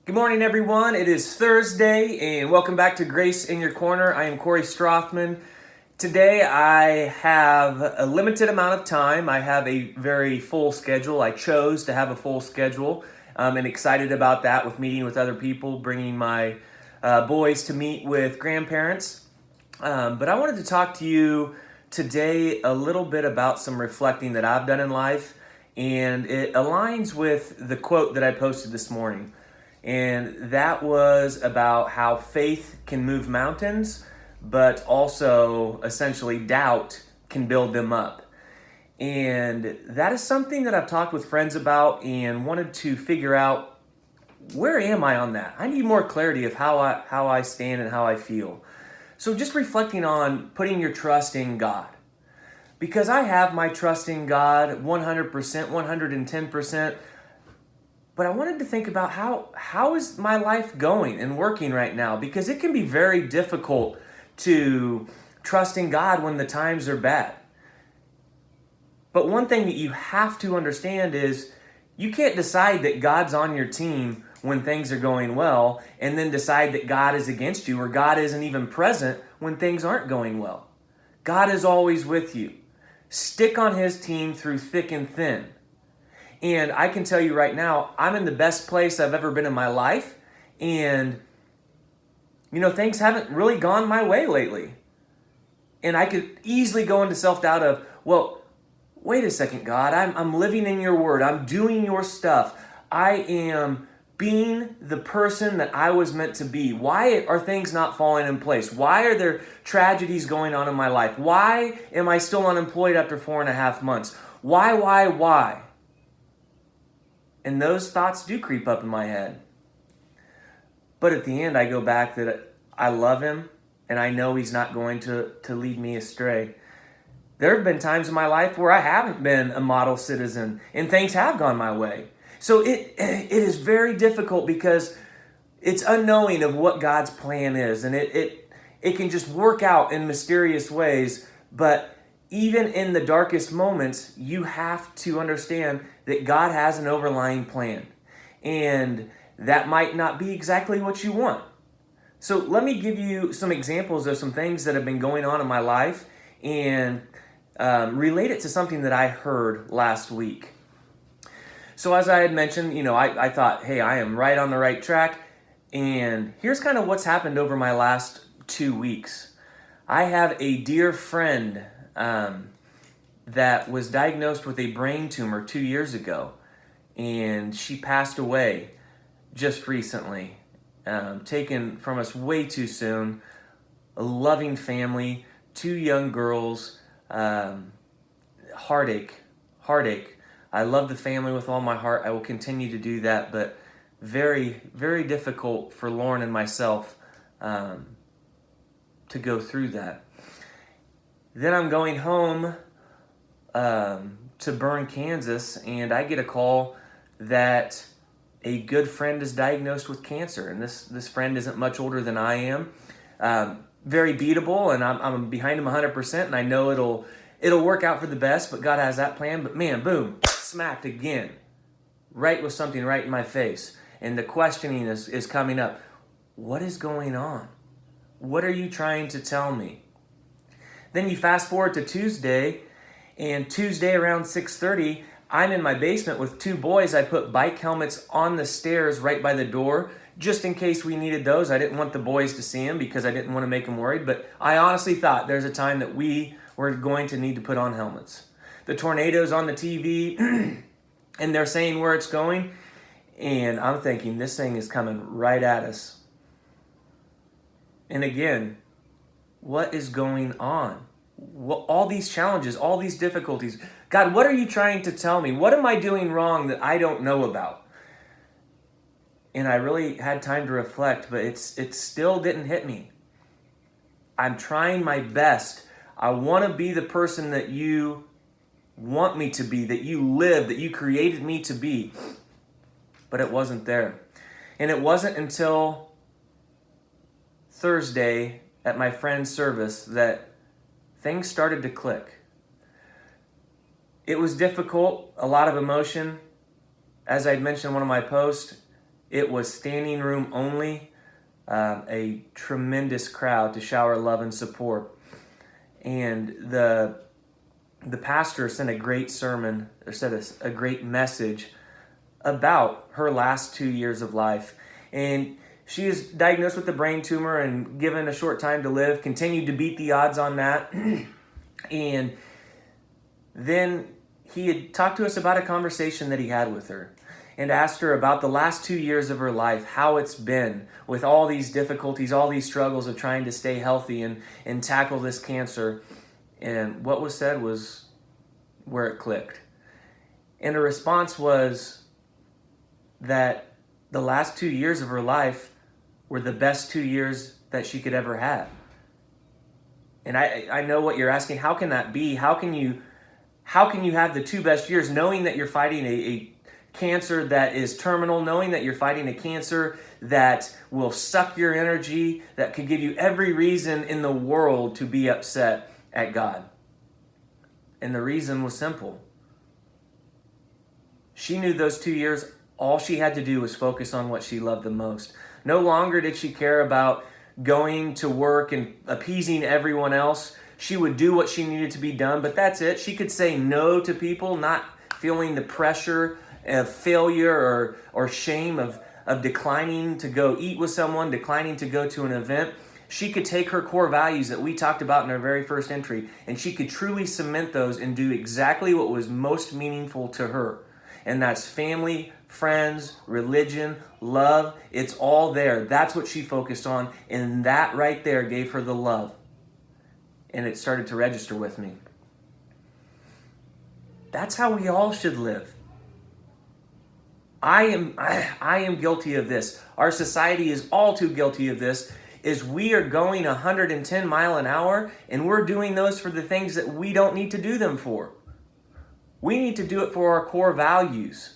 Good morning, everyone. It is Thursday, and welcome back to Grace in Your Corner. I am Corey Strothman. Today, I have a limited amount of time. I have a very full schedule. I chose to have a full schedule, and excited about that with meeting with other people, bringing my boys to meet with grandparents. But I wanted to talk to you today a little bit about some reflecting that I've done in life, and it aligns with the quote that I posted this morning. And that was about how faith can move mountains, but also essentially doubt can build them up. And that is something that I've talked with friends about and wanted to figure out, where am I on that? I need more clarity of how I stand and how I feel. So just reflecting on putting your trust in God. Because I have my trust in God 100%, 110%. But I wanted to think about how is my life going and working right now? Because it can be very difficult to trust in God when the times are bad. But one thing that you have to understand is you can't decide that God's on your team when things are going well and then decide that God is against you or God isn't even present when things aren't going well. God is always with you. Stick on His team through thick and thin. And I can tell you right now, I'm in the best place I've ever been in my life. And, things haven't really gone my way lately. And I could easily go into self-doubt of, well, wait a second, God, I'm living in your word. I'm doing your stuff. I am being the person that I was meant to be. Why are things not falling in place? Why are there tragedies going on in my life? Why am I still unemployed after 4.5 months? Why? And those thoughts do creep up in my head. But at the end, I go back that I love Him and I know He's not going to lead me astray. There have been times in my life where I haven't been a model citizen and things have gone my way. So it is very difficult because it's unknowing of what God's plan is. And it can just work out in mysterious ways. But even in the darkest moments, you have to understand that God has an overlying plan. And that might not be exactly what you want. So let me give you some examples of some things that have been going on in my life and relate it to something that I heard last week. So as I had mentioned, I thought, hey, I am right on the right track. And here's kind of what's happened over my last 2 weeks. I have a dear friend that was diagnosed with a brain tumor 2 years ago, and she passed away just recently, taken from us way too soon. A loving family, 2 young girls, heartache. I love the family with all my heart. I will continue to do that, but very, very difficult for Lauren and myself to go through that. Then I'm going home to Burn, Kansas, and I get a call that a good friend is diagnosed with cancer. And this friend isn't much older than I am. Very beatable, and I'm behind him 100%, and I know it'll work out for the best, but God has that plan. But man, boom, smacked again. Right with something right in my face. And the questioning is coming up. What is going on? What are you trying to tell me? Then you fast forward to Tuesday, and Tuesday around 6:30, I'm in my basement with 2 boys. I put bike helmets on the stairs right by the door, just in case we needed those. I didn't want the boys to see them because I didn't want to make them worried, but I honestly thought there's a time that we were going to need to put on helmets. The tornado's on the TV, and they're saying where it's going, and I'm thinking this thing is coming right at us. And again, what is going on? All these challenges, all these difficulties. God, what are you trying to tell me? What am I doing wrong that I don't know about? And I really had time to reflect, but it still didn't hit me. I'm trying my best. I want to be the person that you want me to be, that you live, that you created me to be. But it wasn't there. And it wasn't until Thursday at my friend's service that things started to click. It was difficult, a lot of emotion. As I'd mentioned in one of my posts, It was standing room only, a tremendous crowd to shower love and support. And the pastor sent a great sermon, or said a great message about her last 2 years of life. And she is diagnosed with a brain tumor and given a short time to live, continued to beat the odds on that. And then he had talked to us about a conversation that he had with her and asked her about the last 2 years of her life, how it's been with all these difficulties, all these struggles of trying to stay healthy and tackle this cancer. And what was said was where it clicked. And her response was that the last 2 years of her life were the best 2 years that she could ever have. And I know what you're asking. How can that be? How can you have the 2 best years knowing that you're fighting a cancer that is terminal, knowing that you're fighting a cancer that will suck your energy, that could give you every reason in the world to be upset at God? And the reason was simple. She knew those 2 years, all she had to do was focus on what she loved the most. No longer did she care about going to work and appeasing everyone else. She would do what she needed to be done, but that's it. She could say no to people, not feeling the pressure of failure or shame of declining to go eat with someone, declining to go to an event. She could take her core values that we talked about in our very first entry, and she could truly cement those and do exactly what was most meaningful to her. And that's family, friends, religion, love. It's all there. That's what she focused on, and that right there gave her the love. And it started to register with me. That's how we all should live. I am guilty of this. Our society is all too guilty of this. Is we are going 110 miles an hour, and we're doing those for the things that we don't need to do them for. We need to do it for our core values.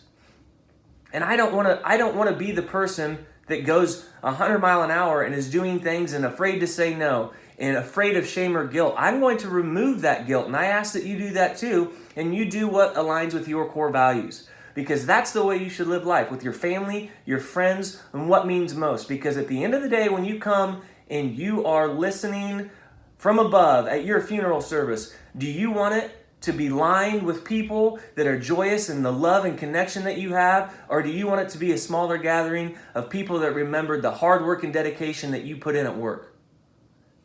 And I don't want to be the person that goes 100 miles an hour and is doing things and afraid to say no and afraid of shame or guilt. I'm going to remove that guilt, and I ask that you do that too, and you do what aligns with your core values. Because that's the way you should live life, with your family, your friends, and what means most. Because at the end of the day, when you come and you are listening from above at your funeral service, do you want it to be lined with people that are joyous in the love and connection that you have? Or do you want it to be a smaller gathering of people that remembered the hard work and dedication that you put in at work?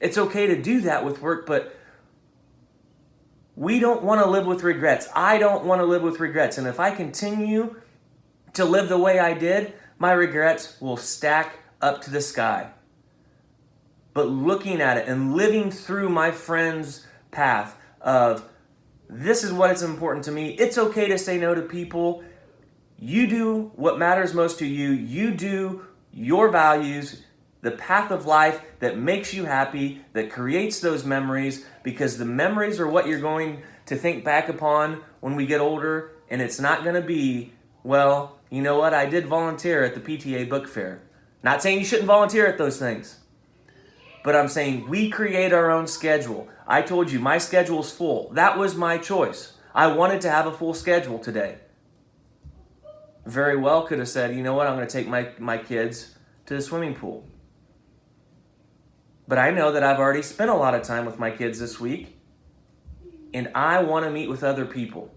It's okay to do that with work, but we don't want to live with regrets. I don't want to live with regrets. And if I continue to live the way I did, my regrets will stack up to the sky. But looking at it and living through my friend's path of, this is what is important to me. It's okay to say no to people. You do what matters most to you. You do your values, the path of life that makes you happy, that creates those memories, because the memories are what you're going to think back upon when we get older, and it's not going to be, well, you know what, I did volunteer at the PTA book fair. Not saying you shouldn't volunteer at those things, but I'm saying we create our own schedule. I told you my schedule's full. That was my choice. I wanted to have a full schedule today. Very well could have said, you know what, I'm going to take my kids to the swimming pool. But I know that I've already spent a lot of time with my kids this week, and I want to meet with other people.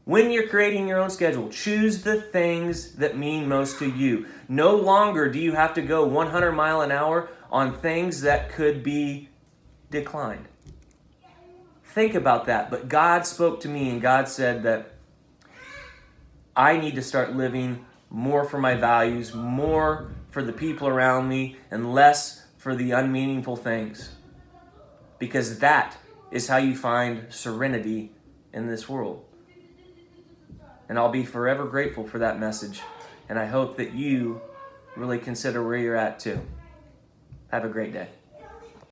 When you're creating your own schedule, choose the things that mean most to you. No longer do you have to go 100 miles an hour on things that could be declined. Think about that. But God spoke to me, and God said that I need to start living more for my values, more for the people around me, and less for the unmeaningful things. Because that is how you find serenity in this world. And I'll be forever grateful for that message. And I hope that you really consider where you're at too. Have a great day.